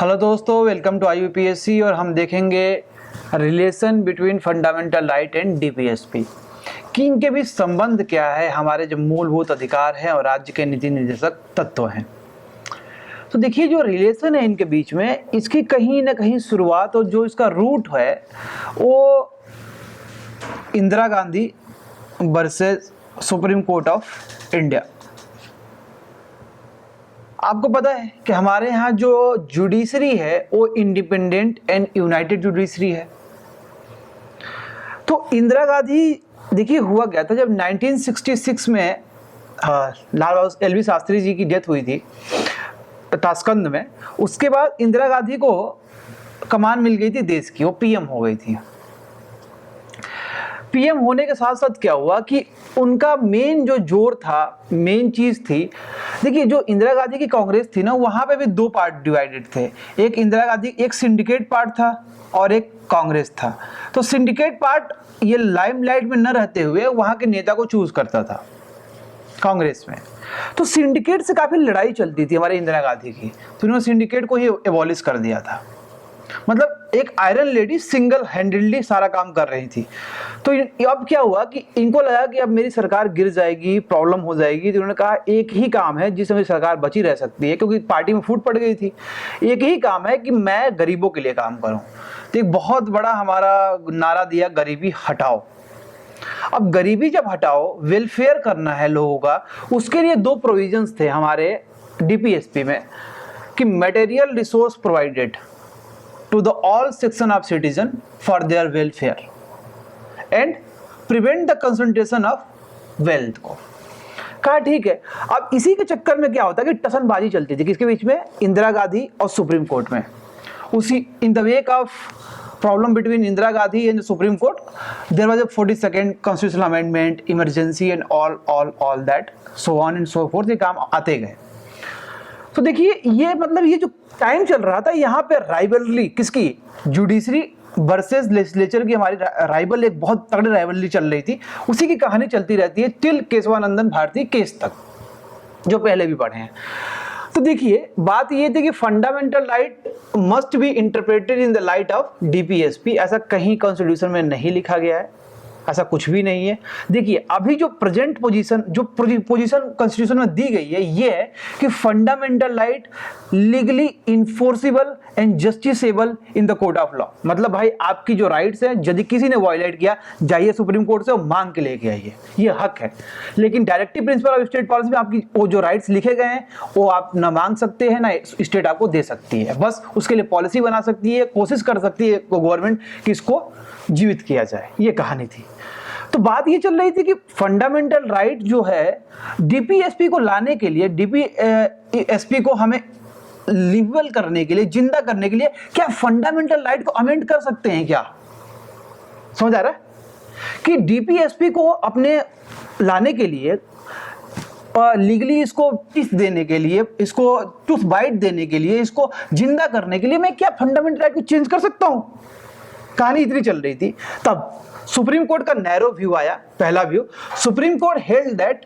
Hello दोस्तों, welcome to IUPSC और हम देखेंगे relation between fundamental right and DPSP कि इनके बीच संबंध क्या है, हमारे जो मूलभूत अधिकार हैं और राज्य के नीति निर्देशक तत्व हैं। तो देखिए, जो रिलेशन है इनके बीच में, इसकी कहीं ना कहीं शुरुआत और जो इसका रूट है वो Indira Gandhi versus supreme court of India. आपको पता है कि हमारे यहाँ जो जुडिशरी है वो इंडिपेंडेंट एंड यूनाइटेड जुडिशरी है। तो इंदिरा गांधी, देखिए हुआ क्या था, जब 1966 में लाल बहादुर LV शास्त्री जी की डेथ हुई थी ताशकंद में, उसके बाद इंदिरा गांधी को कमान मिल गई थी देश की, वो PM हो गई थी। PM होने के साथ साथ क्या हुआ कि उनका मेन जो जोर था, मेन चीज थी, देखिए जो इंदिरा गांधी की कांग्रेस थी ना, वहां पे भी दो पार्ट डिवाइडेड थे। एक इंदिरा गांधी, एक सिंडिकेट पार्ट था और एक कांग्रेस था। तो सिंडिकेट पार्ट ये लाइमलाइट में न रहते हुए वहां के नेता को चूज करता था कांग्रेस में। तो सिंडिकेट से काफी लड़ाई चलती थी हमारे इंदिरा गांधी की, तो उन्होंने सिंडिकेट को ही एबॉलिश कर दिया था। मतलब एक आयरन लेडी सिंगल हैंडेडली सारा काम कर रही थी। तो अब क्या हुआ कि इनको लगा कि अब मेरी सरकार गिर जाएगी, प्रॉब्लम हो जाएगी, तो उन्होंने कहा एक ही काम है जिससे मेरी सरकार बची रह सकती है, क्योंकि पार्टी में फूट पड़ गई थी। एक ही काम है कि मैं गरीबों के लिए काम करूं। तो एक बहुत बड़ा हमारा नारा दिया, गरीबी हटाओ। अब गरीबी जब हटाओ, वेलफेयर करना है लोगों का, उसके लिए दो प्रोविजंस थे हमारे DPSP में कि material resource provided to the all section of citizen for their welfare and prevent the concentration of wealth को कहा। ठीक है, अब इसी के चक्कर में क्या होता है कि टसनबाजी चलती थी किसके बीच में, इंदिरा गांधी और सुप्रीम कोर्ट में। उसी in the wake of problem between Indira Gandhi and supreme court there was a 42nd constitutional amendment, emergency and all that, so on and so forth, ये काम आते गए। तो देखिए ये मतलब ये जो टाइम चल रहा था, यहाँ पे राइवलरी किसकी, जुडिशरी वर्सेस लेजिस्लेचर की हमारी राइवल, एक बहुत तगड़ी राइवलरी चल रही थी। उसी की कहानी चलती रहती है टिल केशवानंदन भारती केस तक, जो पहले भी पढ़े हैं। तो देखिए बात ये थी कि fundamental right must be interpreted in the light of DPSP। ऐसा कहीं कॉन्स्टिट्यूशन में नहीं लिखा गया है, ऐसा कुछ भी नहीं है। देखिए अभी जो प्रेजेंट पोजीशन, जो पोजीशन कॉन्स्टिट्यूशन में दी गई है, ये है कि fundamental right legally enforceable and justiciable in the court of law. मतलब भाई आपकी जो राइट्स है, यदि किसी ने वायलेट किया, जाइए सुप्रीम कोर्ट से और मांग के लेके आइए, ये हक है। लेकिन directive principle of state policy में आपकी वो जो राइट्स लिखे गए हैं, वो आप ना मांग सकते हैं ना स्टेट आपको दे सकती है। बस उसके लिए पॉलिसी बना सकती है, कोशिश कर सकती है गवर्नमेंट कि इसको जीवित किया जाए, ये कहानी थी। तो बात ये चल रही थी कि फंडामेंटल राइट जो है DPSP को लाने के लिए, DPSP को हमें लिबल करने के लिए, जिंदा करने के लिए, क्या फंडामेंटल राइट को अमेंड कर सकते हैं क्या? समझ आ रहा है कि DPSP को अपने लाने के लिए, लीगली इसको टिस देने के लिए, इसको टूथ बाइट देने के लिए, इसको जिंदा करने के लिए मैं क्या फंडामेंटल राइट को चेंज कर सकता हूं? कहानी इतनी चल रही थी। तब सुप्रीम कोर्ट का नैरो व्यू आया, पहला view. Supreme court held that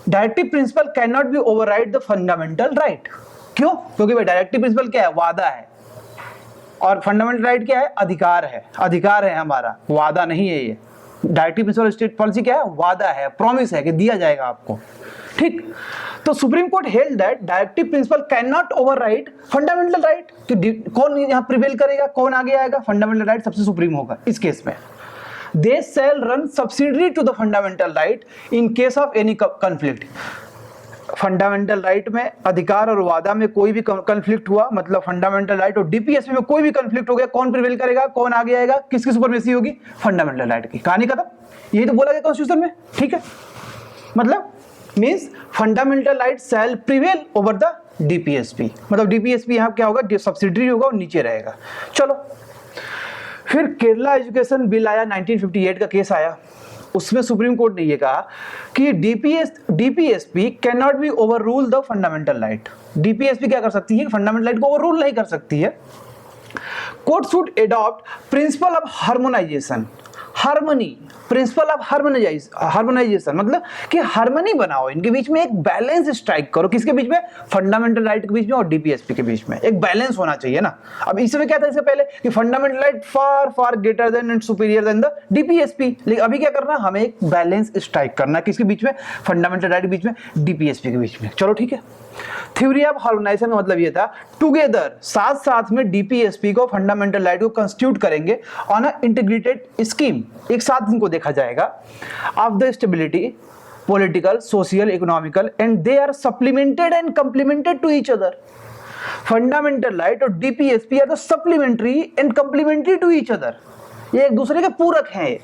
directive principle can not be override the fundamental right. क्यों? क्योंकि भाई डायरेक्टिव प्रिंसिपल क्या है, वादा है, और फंडामेंटल राइट क्या है, अधिकार है। अधिकार है हमारा, वादा नहीं है। ये डायरेक्टिव प्रिंसिपल स्टेट पॉलिसी क्या है, वादा है, प्रॉमिस है कि दिया जाएगा आपको। ठीक, तो supreme court held that directive principle can not override fundamental right. कि कौन यहां प्रिवेल करेगा, कौन आगे आएगा, फंडामेंटल राइट सबसे सुप्रीम होगा इस केस में। They shall run subsidiary to the fundamental right in case of any conflict। Fundamental right में, अधिकार और वादा में कोई भी कंफ्लिक्ट हुआ, मतलब फंडामेंटल राइट और DPSP में कोई भी कंफ्लिक्ट हो गया, कौन प्रिवेल करेगा, कौन आगे आएगा, किसकी सुपरमेसी होगी, फंडामेंटल राइट की। कहानी खत्म, यही तो बोला गया कॉन्स्टिट्यूशन में। ठीक है, मतलब means fundamental right shall prevail over the DPSP। मतलब DPSP यहाँ क्या होगा, सब्सिडरी होगा और नीचे रहेगा। चलो, फिर केरला एजुकेशन बिल आया, 1958 का केस आया। उसमें सुप्रीम कोर्ट ने यह कहा कि DPSP can not be over rule the fundamental right. DPSP क्या कर सकती है, फंडामेंटल राइट को ओवर रूल नहीं कर सकती है। Court should adopt principle of harmonisation. Harmony, principle of harmonisation, मतलब कि हार्मनी बनाओ, इनके बीच में एक बैलेंस स्ट्राइक करो। किसके बीच में? फंडामेंटल राइट के बीच में और डीपीएसपी के बीच में एक बैलेंस होना चाहिए ना। अब इसमें क्या था इससे पहले कि fundamental right far far greater than and superior than the DPSP, लेकिन अभी क्या करना, हमें एक बैलेंस स्ट्राइक करना, किसके बीच में? फंडामेंटल राइट के बीच में, डीपीएसपी के बीच में। चलो ठीक है। थ्योरी ऑफ हार्मोनाइजेशन का मतलब ये था टुगेदर, साथ साथ में डीपीएसपी को फंडामेंटल राइट को कंस्टिट्यूट करेंगे ऑन अ इंटीग्रेटेड स्कीम, एक साथ इनको देखा जाएगा of the stability political, social, economical and they are supplemented and complemented to each other. Fundamental right और DPSP are the supplementary and complementary to each other, ये एक दूसरे के पूरक हैं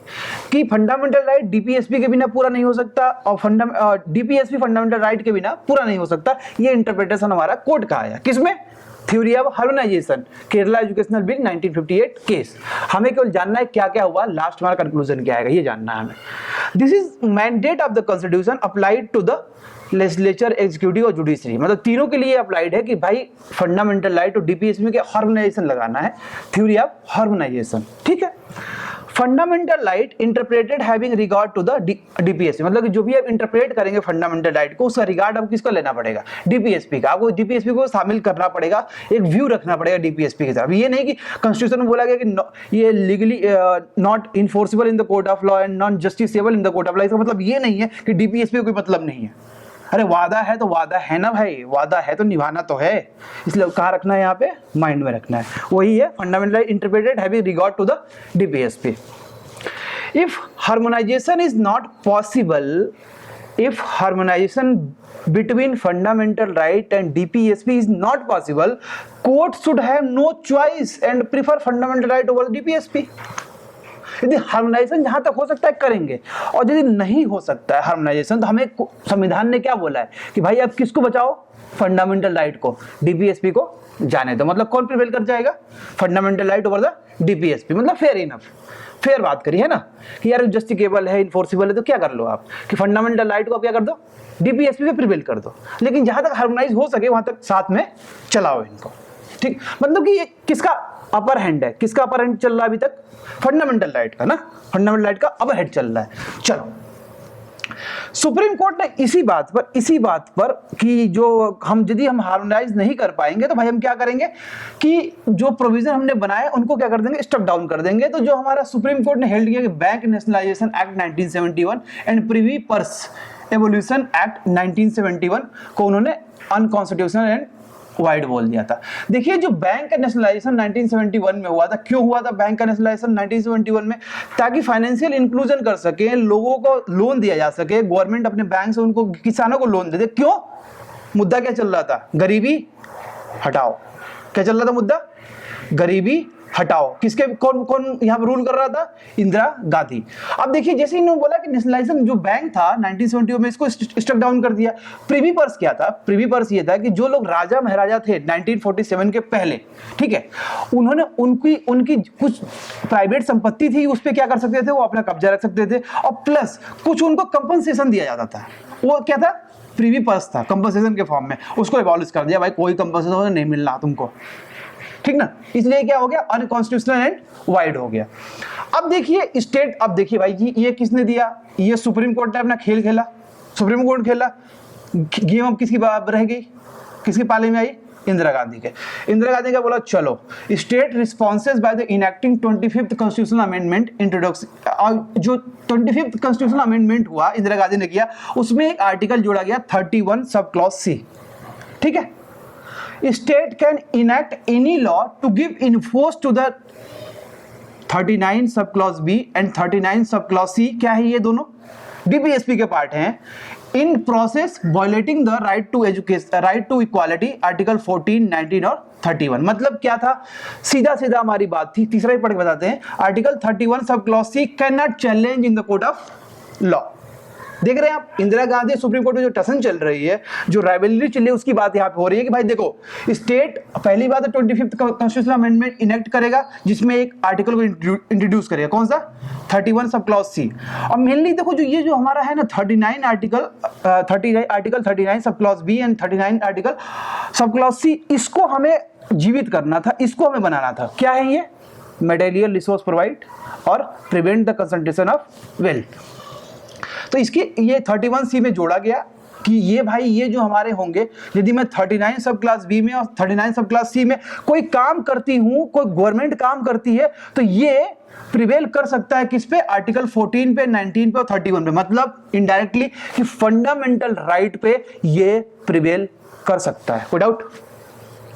कि फंडामेंटल राइट डीपीएसपी के बिना पूरा नहीं हो सकता और डीपीएसपी फंडामेंटल राइट के बिना पूरा नहीं हो सकता। ये इंटरप्रिटेशन हमारा कोर्ट का आया, किसमें? Theory of harmonisation, Kerala educational bill 1958 case. हमें केवल जानना है क्या क्या हुआ, लास्ट हमारा कंक्लूजन क्या आएगा, ये जानना है हमें। This is mandate of the constitution applied to the legislature, executive और जुडिशरी, मतलब तीनों के लिए अप्लाइड है कि भाई फंडामेंटल राइट और डीपीएसपी के हार्मोनाइजेशन लगाना है, थ्योरी ऑफ हार्मोनाइजेशन। ठीक है। Fundamental right interpreted having regard to the DPSP, मतलब कि जो भी आप इंटरप्रेट करेंगे फंडामेंटल राइट को, उसका रिगार्ड आपको किसका लेना पड़ेगा? डीपीएसपी का। आपको डीपीएसपी को शामिल करना पड़ेगा, एक व्यू रखना पड़ेगा डीपीएसपी की तरफ। ये नहीं कि कॉन्स्टिट्यूशन में बोला गया कि ये legally not enforceable in the court of law and non justiciable in the court of law, इसका मतलब ये नहीं है कि डीपीएसपी का कोई मतलब नहीं है। अरे वादा है तो वादा है ना भाई, वादा है तो निभाना तो है, इसलिए कहाँ रखना है? यहाँ पे माइंड में रखना है। वही है fundamental right interpreted having regard to the DPSP. If harmonization is not possible, if harmonization between fundamental right and DPSP is not possible, court should have no choice and prefer fundamental right over DPSP. यदि harmonisation जहां तक हो सकता है करेंगे, और यदि नहीं हो सकता है हार्मोनाइजेशन, तो हमें संविधान ने क्या बोला है कि भाई आप किसको बचाओ? फंडामेंटल राइट को, डीपीएसपी को जाने दो। मतलब कौन प्रिवेल कर जाएगा? Fundamental right over the DPSP. मतलब फेयर इनफ, फेयर बात करी है ना कि यार जस्टिकेबल है, इन्फोर्सिबल है, तो क्या कर लो आप कि फंडामेंटल राइट को आप क्या कर दो? डीपीएसपी पे प्रिवेल कर दो, लेकिन जहां तक हार्मोनाइज हो सके वहां तक साथ में चलाओ इनको। ठीक, मतलब कि ये किसका अपर हैंड है? किसका अपर हैंड चल रहा है अभी तक? फंडामेंटल राइट का ना, फंडामेंटल राइट का अपर हैंड चल रहा है। चलो, सुप्रीम कोर्ट ने इसी बात पर कि जो यदि हम हार्मोनाइज नहीं कर पाएंगे तो भाई हम क्या करेंगे कि जो प्रोविजन हमने बनाए उनको क्या कर देंगे? स्टेप डाउन कर देंगे। तो जो हमारा सुप्रीम कोर्ट ने हेल्ड किया कि bank nationalisation act 1971 and privy purse abolition act 1971 को उन्होंने अनकॉन्स्टिट्यूशनल एंड वाइड बोल दिया था। देखिए, जो बैंक का नेशनलाइजेशन 1971 में हुआ था, क्यों हुआ था बैंक का नेशनलाइजेशन 1971 में? ताकि फाइनेंशियल इंक्लूजन कर सके, लोगों को लोन दिया जा सके, गवर्नमेंट अपने बैंक से उनको, किसानों को लोन दे दे। क्यों? मुद्दा क्या चल रहा था? गरीबी हटाओ। क्या चल रहा था मुद्दा? गरीबी हटाओ। किसके, कौन कौन यहाँ पर रूल कर रहा था? इंदिरा गांधी। अब देखिए, जैसे इन्होंने बोला कि नेशनलाइजेशन जो बैंक था 1971 में, इसको स्टेप डाउन कर दिया। प्रिवी पर्स क्या था? प्रिवी पर्स ये था कि जो लोग राजा महाराजा थे 1947 के पहले, ठीक है, उन्होंने उनकी कुछ प्राइवेट संपत्ति थी, उस पर क्या कर सकते थे? वो अपना कब्जा रख सकते थे, और प्लस कुछ उनको कंपनसेशन दिया जाता था। वो क्या था? प्रिवी पर्स था, कंपनसेशन के फॉर्म में। उसको एबॉलिश कर दिया, भाई कोई कंपनसेशन नहीं मिलना तुमको, ठीक ना। इसलिए क्या हो गया? अनकॉन्स्टिट्यूशनल एंड वाइड हो गया। अब देखिए स्टेट, अब देखिए भाई जी, ये किसने दिया? ये सुप्रीम कोर्ट ने अपना खेल खेला, सुप्रीम कोर्ट खेला गेम। अब किसकी बात रह गई? किसके पाले में आई? इंदिरा गांधी के। इंदिरा गांधी का बोला चलो state responses by the enacting 25th constitutional amendment introduction. जो 25th कॉन्स्टिट्यूशनल अमेंडमेंट हुआ इंदिरा गांधी ने किया, उसमें एक आर्टिकल जोड़ा गया 31 सब क्लॉज सी, ठीक है। State can enact any law to give enforce to the 39 sub clause B and 39 sub clause सी। क्या है ये दोनों? डीपीएसपी के पार्ट हैं। In process violating the right to education, right to equality, article 14, 19 और 31। मतलब क्या था? सीधा सीधा हमारी बात थी, तीसरा ही पढ़ के बताते हैं। Article 31 sub clause C can not challenge in the court of law. देख रहे हैं आप, इंदिरा गांधी सुप्रीम कोर्ट में जो टसन चल रही है, जो राइवलरी चल रही है, उसकी बात यहाँ पे हो रही है कि भाई देखो, स्टेट पहली बात है 25th कॉन्स्टिट्यूशनल अमेंडमेंट इनेक्ट करेगा, जिसमें एक आर्टिकल को इंट्रोड्यूस करेगा। कौन सा? 31 सब क्लॉज सी। और मेनली देखो, जो ये जो हमारा है ना 39 article 39 sub clause B and 39 article sub clause C, इसको हमें जीवित करना था, इसको हमें बनाना था। क्या है ये? मटेरियल रिसोर्स प्रोवाइड और prevent the concentration of wealth. तो इसके ये 31C में जोड़ा गया कि ये भाई ये जो हमारे होंगे, यदि मैं 39 सब क्लास बी में और 39 सब क्लास सी में कोई काम करती हूं, कोई गवर्नमेंट काम करती है, तो ये प्रिवेल कर सकता है किस पे, आर्टिकल 14 पे, 19 पे और 31 पे, मतलब इनडायरेक्टली कि फंडामेंटल राइट पे ये प्रिवेल कर सकता है। कोई डाउट?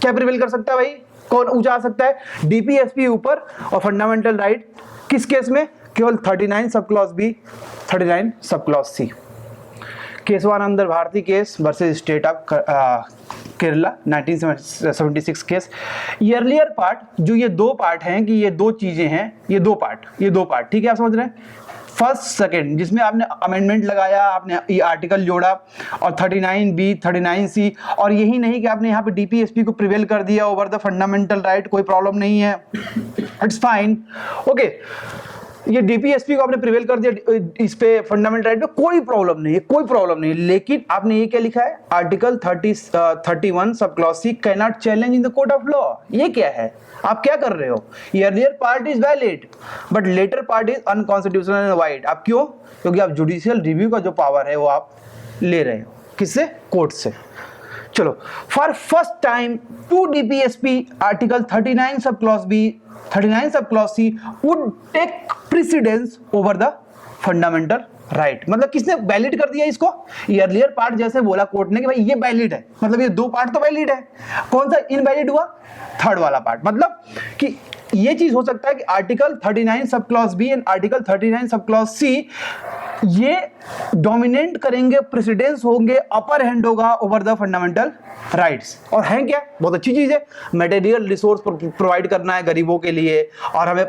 क्या प्रिवेल कर सकता है भाई? कौन ऊंचा आ सकता है? डीपीएसपी ऊपर, और फंडामेंटल राइट किस केस में? केवल 39 sub clause B, 39 sub clause C. Kesavananda Bharati case versus state of Kerala 1976 case. Earlier part, जो ये दो पार्ट हैं कि ये दो चीजें हैं, ये दो पार्ट, ठीक है, आप समझ रहे हैं? फर्स्ट सेकंड जिसमें आपने अमेंडमेंट लगाया, आपने ये आर्टिकल जोड़ा, और 39B 39C, और यही नहीं कि आपने यहाँ पे डीपीएसपी को प्रिवेल कर दिया ओवर द फंडामेंटल राइट, कोई प्रॉब्लम नहीं है, इट्स फाइन, ओके। ये डीपीएसपी को आपने प्रिवेल कर दिया इस पे फंडामेंटल राइट पे, कोई प्रॉब्लम नहीं है, कोई प्रॉब्लम नहीं है। लेकिन आपने ये क्या लिखा है? Article 31 sub clause C can not challenge in the court of law. ये क्या है? आप क्या कर रहे हो? Earlier part is valid but later part is unconstitutional and void. आप क्यों? क्योंकि आप जुडिशियल रिव्यू का जो पावर है वो आप ले रहे हो, किससे? कोर्ट से। चलो, for first time to DPSP article 39 sub clause B, 39 sub clause C would take precedence over the fundamental right. मतलब किसने वैलिड कर दिया इसको? अर्लियर पार्ट जैसे बोला कोर्ट ने कि भाई ये वैलिड है, मतलब ये दो पार्ट तो वैलिड है, कौन सा इनवैलिड हुआ? थर्ड वाला पार्ट। मतलब कि ये चीज हो सकता है कि article 39 sub clause B and article 39 sub clause सी ये डोमिनेट करेंगे, प्रेसिडेंस होंगे, अपर हैंड होगा ओवर द फंडामेंटल राइट्स। और है क्या? बहुत अच्छी चीज है, मटेरियल रिसोर्स प्रोवाइड करना है गरीबों के लिए, और हमें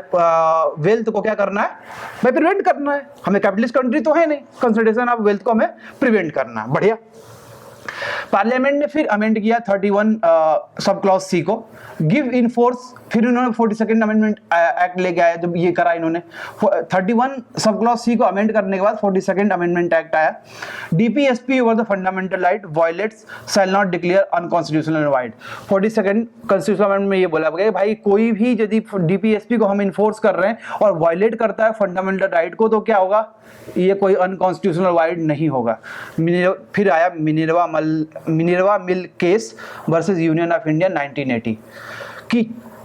वेल्थ को क्या करना है भाई? प्रिवेंट करना है। हमें कैपिटलिस्ट कंट्री तो है नहीं, कंसंट्रेशन ऑफ वेल्थ को हमें प्रिवेंट करना है। बढ़िया। पार्लियामेंट ने फिर अमेंड किया 31 सब क्लॉज सी को, गिव इन फोर्स, फिर इन्होंने 42nd अमेंडमेंट एक्ट लेके आया, जब ये करा इन्होंने 31 सब क्लॉज सी को अमेंड करने के बाद 42nd अमेंडमेंट एक्ट आया। DPSP over the fundamental right violets shall not declare unconstitutional and wide. 42nd constitutional amendment में ये बोला गया भाई कोई भी यदि डीपीएसपी को हम इन्फोर्स कर रहे हैं और वायलेट करता है फंडामेंटल राइट को, तो क्या होगा? ये कोई अनकॉन्स्टिट्यूशनल वाइड नहीं होगा। फिर आया Minerva mill case versus union of India 1980 कि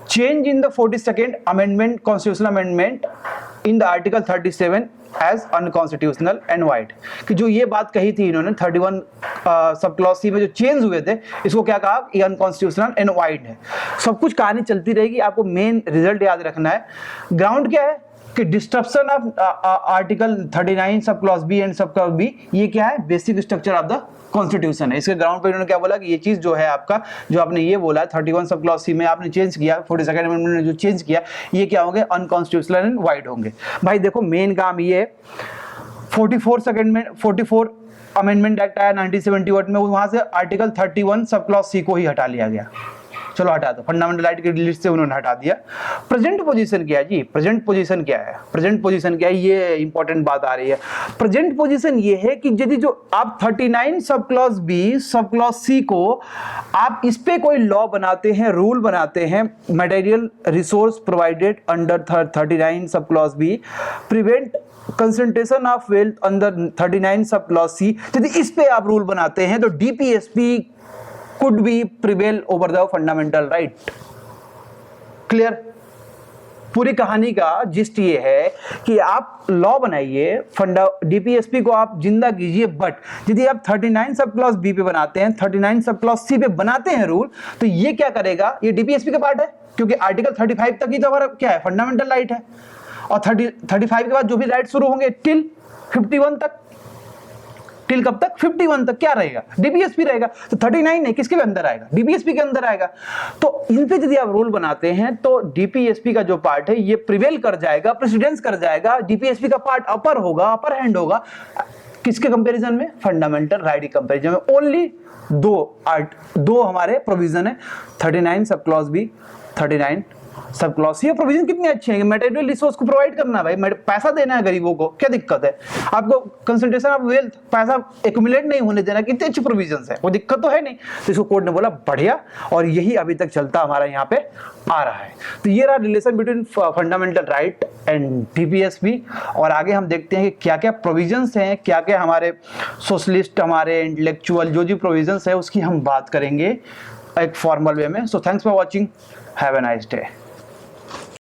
change in the 42nd amendment, constitutional amendment in the article 37 as unconstitutional and void, कि जो ये बात कही थी इन्होंने 31 सब क्लॉज सी में जो चेंज हुए थे, इसको क्या कहा? ये अनकॉन्स्टिट्यूशनल एंड वाइड है। सब कुछ कहानी चलती रहेगी, आपको मेन रिजल्ट याद रखना है। ग्राउंड क्या है कि disruption of article 39 sub clause B and sub clause B, ये क्या है? Basic structure of the constitution है। इसके ग्राउंड पे इन्होंने क्या बोला कि ये चीज जो है आपका, जो आपने ये बोला 31 सब क्लॉज सी में आपने चेंज किया, 42nd अमेंडमेंट ने जो चेंज किया, ये क्या होंगे? अनकॉन्स्टिट्यूशनल एंड वाइड होंगे। भाई देखो मेन काम ये 44 अमेंडमेंट एक्ट आया 1978 में, वहां से आर्टिकल 31 सब क्लॉज सी को ही हटा लिया गया। चलो हटा दो, फंडामेंटल राइट की लिस्ट से उन्होंने हटा दिया। प्रेजेंट पोजीशन क्या है जी? प्रेजेंट पोजीशन क्या है? प्रेजेंट पोजीशन क्या है? ये इंपॉर्टेंट बात आ रही है। प्रेजेंट पोजीशन ये है कि यदि जो आप 39 sub clause B, sub clause C को आप इस पे कोई लॉ बनाते हैं, रूल बनाते हैं, material resource provided under 39 sub clause B prevent concentration of wealth under 39 sub clause सी, यदि इस पे आप रूल बनाते हैं तो DPSP could be prevail over the fundamental right। Clear? पूरी कहानी का जिस्ट ये है कि आप लॉ बनाइए, डीपीएसपी को आप जिंदा कीजिए, बट यदि आप 39 सब क्लॉज बी पे बनाते हैं, 39 सब क्लॉज सी पे बनाते हैं रूल, तो ये क्या करेगा? ये डीपीएसपी का पार्ट है, क्योंकि आर्टिकल 35 तक ही तो हमारा क्या है? फंडामेंटल राइट है। और 35 के बाद जो भी राइट शुरू होंगे टिल 51 तक, टिल कब तक? 51 तक क्या रहेगा? डीपीएसपी रहेगा। तो 39 है किसके अंदर आएगा? डीपीएसपी के अंदर आएगा। तो इन पे यदि आप रूल बनाते हैं तो डीपीएसपी का जो पार्ट है ये प्रिवेल कर जाएगा, प्रेसिडेंस कर जाएगा। डीपीएसपी का पार्ट अपर होगा, अपर हैंड होगा, किसके कंपैरिजन में? फंडामेंटल राइट के कंपैरिजन में। ओनली दो हमारे प्रोविजन है, 39 sub clause B, 39 sub clause ये प्रोविजन कितनी अच्छी है, मटेरियल रिसोर्स को प्रोवाइड करना, भाई पैसा देना है गरीबों को, क्या दिक्कत है आपको, कंसंट्रेशन ऑफ वेल्थ, पैसा एक्यूमुलेट नहीं होने देना, कितनी अच्छी प्रोविजंस है, कोई दिक्कत तो है नहीं। तो इसको कोर्ट ने बोला बढ़िया, और यही अभी तक चलता हमारा यहाँ पे आ रहा है। तो ये रहा relation between fundamental right and DPSP, और आगे हम देखते हैं कि क्या क्या प्रोविजंस हैं, क्या क्या हमारे सोशलिस्ट, हमारे इंटेलेक्चुअल जो प्रोविजंस है उसकी हम बात करेंगे एक फॉर्मल वे में। So thanks for watching, have a nice day.